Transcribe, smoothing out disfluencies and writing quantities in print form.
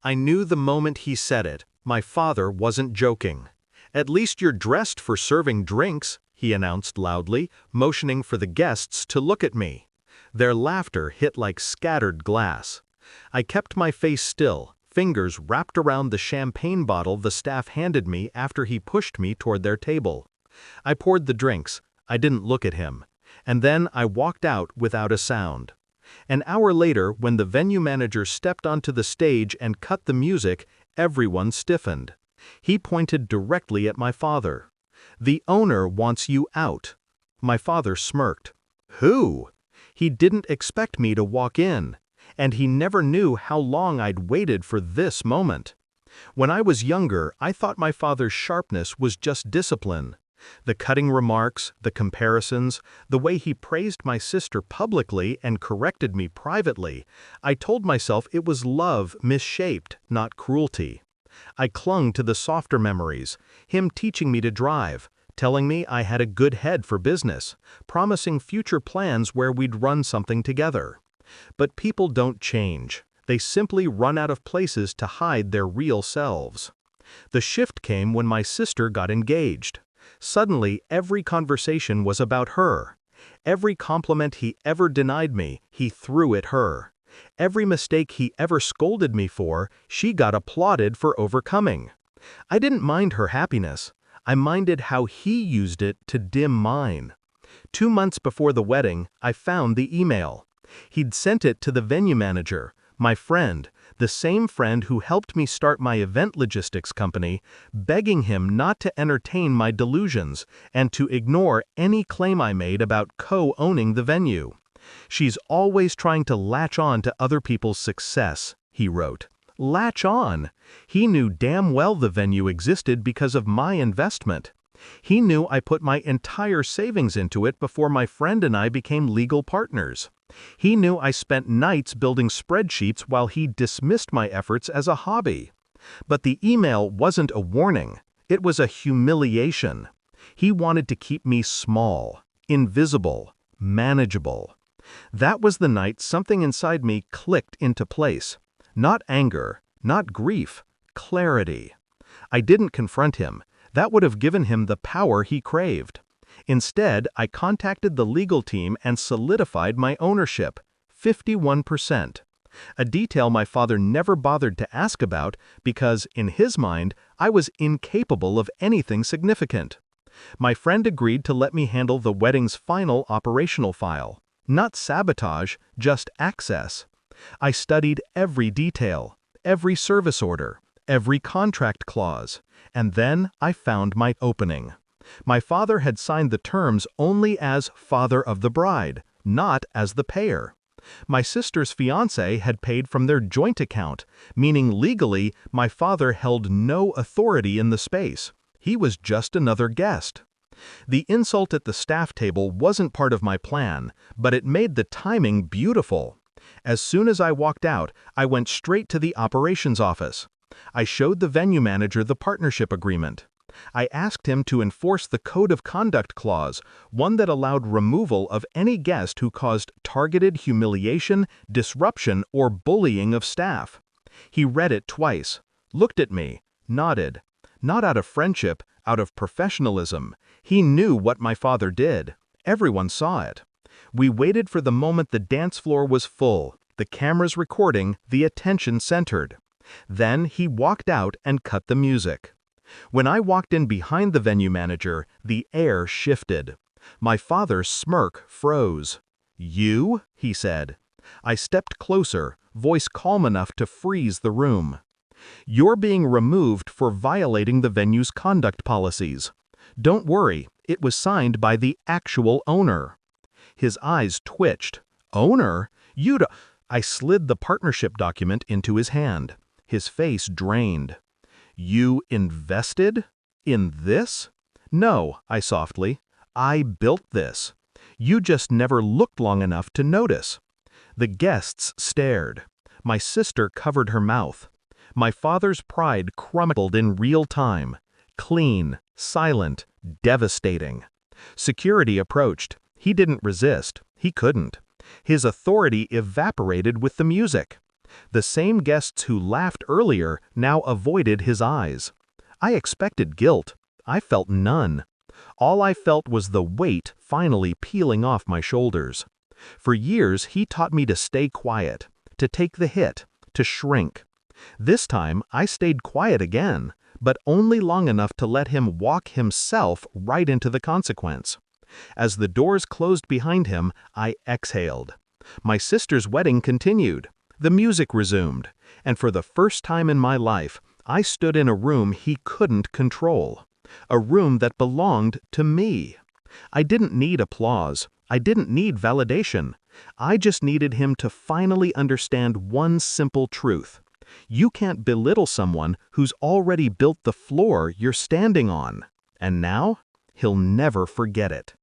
I knew the moment he said it, my father wasn't joking. "At least you're dressed for serving drinks," he announced loudly, motioning for the guests to look at me. Their laughter hit like scattered glass. I kept my face still, fingers wrapped around the champagne bottle the staff handed me after he pushed me toward their table. I poured the drinks. I didn't look at him. And then I walked out without a sound. An hour later, when the venue manager stepped onto the stage and cut the music, everyone stiffened. He pointed directly at my father. "The owner wants you out." My father smirked. "Who?" He didn't expect me to walk in, and he never knew how long I'd waited for this moment. When I was younger, I thought my father's sharpness was just discipline. The cutting remarks, the comparisons, the way he praised my sister publicly and corrected me privately, I told myself it was love misshaped, not cruelty. I clung to the softer memories, him teaching me to drive, telling me I had a good head for business, promising future plans where we'd run something together. But people don't change. They simply run out of places to hide their real selves. The shift came when my sister got engaged. Suddenly, every conversation was about her. Every compliment he ever denied me, he threw at her. Every mistake he ever scolded me for, she got applauded for overcoming. I didn't mind her happiness. I minded how he used it to dim mine. 2 months before the wedding, I found the email. He'd sent it to the venue manager, my friend, the same friend who helped me start my event logistics company, begging him not to entertain my delusions and to ignore any claim I made about co-owning the venue. "She's always trying to latch on to other people's success," he wrote. Latch on! He knew damn well the venue existed because of my investment. He knew I put my entire savings into it before my friend and I became legal partners. He knew I spent nights building spreadsheets while he dismissed my efforts as a hobby. But the email wasn't a warning. It was a humiliation. He wanted to keep me small, invisible, manageable. That was the night something inside me clicked into place. Not anger, not grief, clarity. I didn't confront him. That would have given him the power he craved. Instead, I contacted the legal team and solidified my ownership, 51%. A detail my father never bothered to ask about because, in his mind, I was incapable of anything significant. My friend agreed to let me handle the wedding's final operational file. Not sabotage, just access. I studied every detail, every service order, every contract clause, and then I found my opening. My father had signed the terms only as father of the bride, not as the payer. My sister's fiancé had paid from their joint account, meaning legally my father held no authority in the space. He was just another guest. The insult at the staff table wasn't part of my plan, but it made the timing beautiful. As soon as I walked out, I went straight to the operations office. I showed the venue manager the partnership agreement. I asked him to enforce the code of conduct clause, one that allowed removal of any guest who caused targeted humiliation, disruption, or bullying of staff. He read it twice, looked at me, nodded. Not out of friendship, out of professionalism. He knew what my father did. Everyone saw it. We waited for the moment the dance floor was full, the cameras recording, the attention centered. Then he walked out and cut the music. When I walked in behind the venue manager, the air shifted. My father's smirk froze. "You?" he said. I stepped closer, voice calm enough to freeze the room. "You're being removed for violating the venue's conduct policies. Don't worry, it was signed by the actual owner." His eyes twitched. "Owner? I slid the partnership document into his hand. His face drained. "You invested? In this?" "No," I softly. "I built this. You just never looked long enough to notice." The guests stared. My sister covered her mouth. My father's pride crumbled in real time. Clean, silent, devastating. Security approached. He didn't resist. He couldn't. His authority evaporated with the music. The same guests who laughed earlier now avoided his eyes. I expected guilt. I felt none. All I felt was the weight finally peeling off my shoulders. For years, he taught me to stay quiet, to take the hit, to shrink. This time, I stayed quiet again, but only long enough to let him walk himself right into the consequence. As the doors closed behind him, I exhaled. My sister's wedding continued. The music resumed, and for the first time in my life, I stood in a room he couldn't control. A room that belonged to me. I didn't need applause. I didn't need validation. I just needed him to finally understand one simple truth. You can't belittle someone who's already built the floor you're standing on. And now, he'll never forget it.